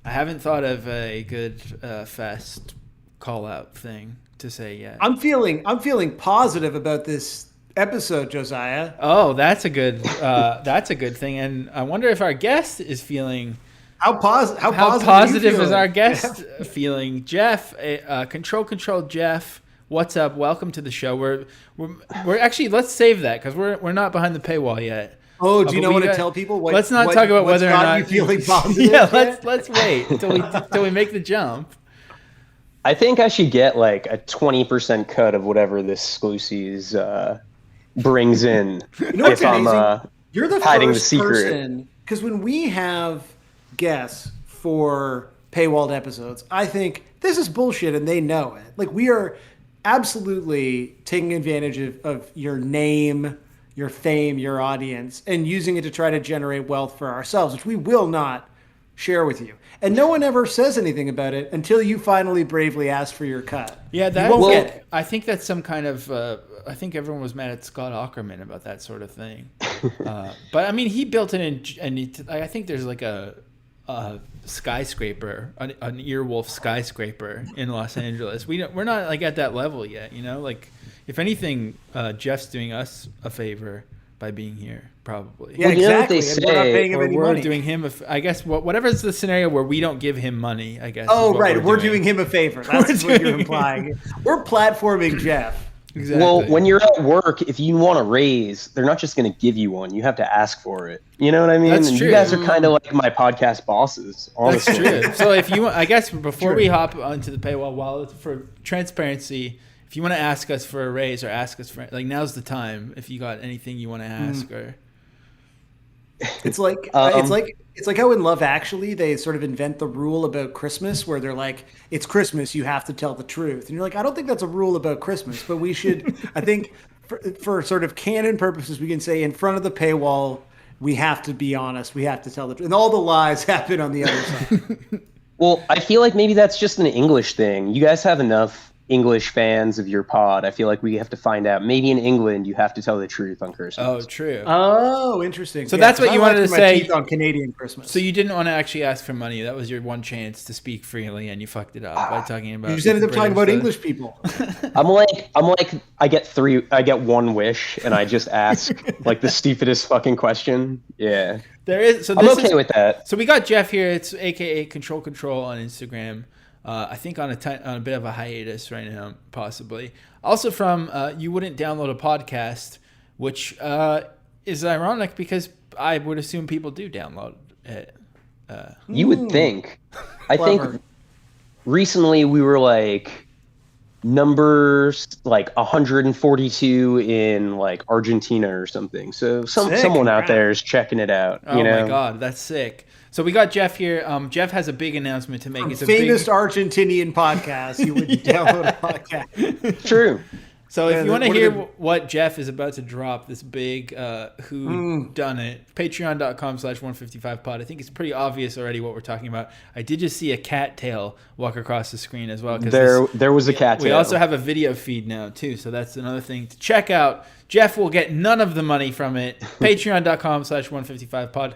I haven't thought of a good fest call out thing to say yet. I'm feeling positive about this episode, Josiah. Oh, that's a good thing. And I wonder if our guest is feeling How how positive are you positive is our feeling? guest feeling. Jeff, control Jeff. What's up? Welcome to the show. We're actually, let's save that because we're not behind the paywall yet. Oh, do you But know we what to got, tell people? let's not talk about What's whether or got not you feeling positive? Yeah, yet? let's wait until we make the jump. I think I should get like a 20% cut of whatever this exclusives brings in You know what's if I'm amazing? You're the hiding the first secret. person, because when we have guests for paywalled episodes, I think this is bullshit and they know it. Like, we are absolutely taking advantage of your name, your fame, your audience, and using it to try to generate wealth for ourselves, which we will not share with you. And no one ever says anything about it until you finally bravely ask for your cut. Yeah, You that won't get it. I think that's some kind of. I think everyone was mad at Scott Ackerman about that sort of thing. But I mean, he built it in, and I think there's like a skyscraper, an earwolf skyscraper in Los Angeles. We're not like at that level yet, you know. Like, if anything, Jeff's doing us a favor by being here, probably. Yeah, Well, you know what exactly. they And we're not say, paying him Or any we're money. doing him. I guess whatever's the scenario where we don't give him money. I guess. Oh, is what right. We're doing him a favor. That's what you're implying. We're platforming Jeff. Exactly. Well, when you're at work, if you want a raise, they're not just going to give you one. You have to ask for it. You know what I mean? That's and true. you guys are kind of like my podcast bosses, That's honestly. true. So if you, I guess before True. we hop onto the paywall, while for transparency, if you want to ask us for a raise or ask us for, like, now's the time. If you got anything you want to ask or. It's like it's like how in Love Actually they sort of invent the rule about Christmas where they're like, it's Christmas, you have to tell the truth, and you're like, I don't think that's a rule about Christmas, but we should. I think for sort of canon purposes, we can say in front of the paywall, we have to be honest, we have to tell the truth, and all the lies happen on the other side. Well, I feel like maybe that's just an English thing. You guys have enough English fans of your pod. I feel like we have to find out. Maybe in England, you have to tell the truth on Christmas. Oh, true. Oh, interesting. So that's what 'cause you I wanted like to my say. teeth on Canadian Christmas. So you didn't want to actually ask for money. That was your one chance to speak freely, and you fucked it up by talking about. You just ended up talking about British English people. I'm like, I get one wish, and I just ask like the stupidest fucking question. Yeah, There is. So I'm this okay is, with that. So we got Jeff here. It's AKA Control on Instagram. I think on a bit of a hiatus right now, possibly. Also from You Wouldn't Download a Podcast, which is ironic because I would assume people do download it. You would think. I Clever. think recently we were like numbers like 142 in like Argentina or something. So Sick. someone out Congrats. there is checking it out. Oh You know? my God, that's sick. So we got Jeff here. Jeff has a big announcement to make. It's a Famous big. Argentinian podcast. You would download a podcast. True. So if you want to what are hear the- what Jeff is about to drop, this big who done it, patreon.com/155pod. I think it's pretty obvious already what we're talking about. I did just see a cat tail walk across the screen as well. 'Cause There was a cat we tail. also have a video feed now too, so that's another thing to check out. Jeff will get none of the money from it. Patreon.com/155pod.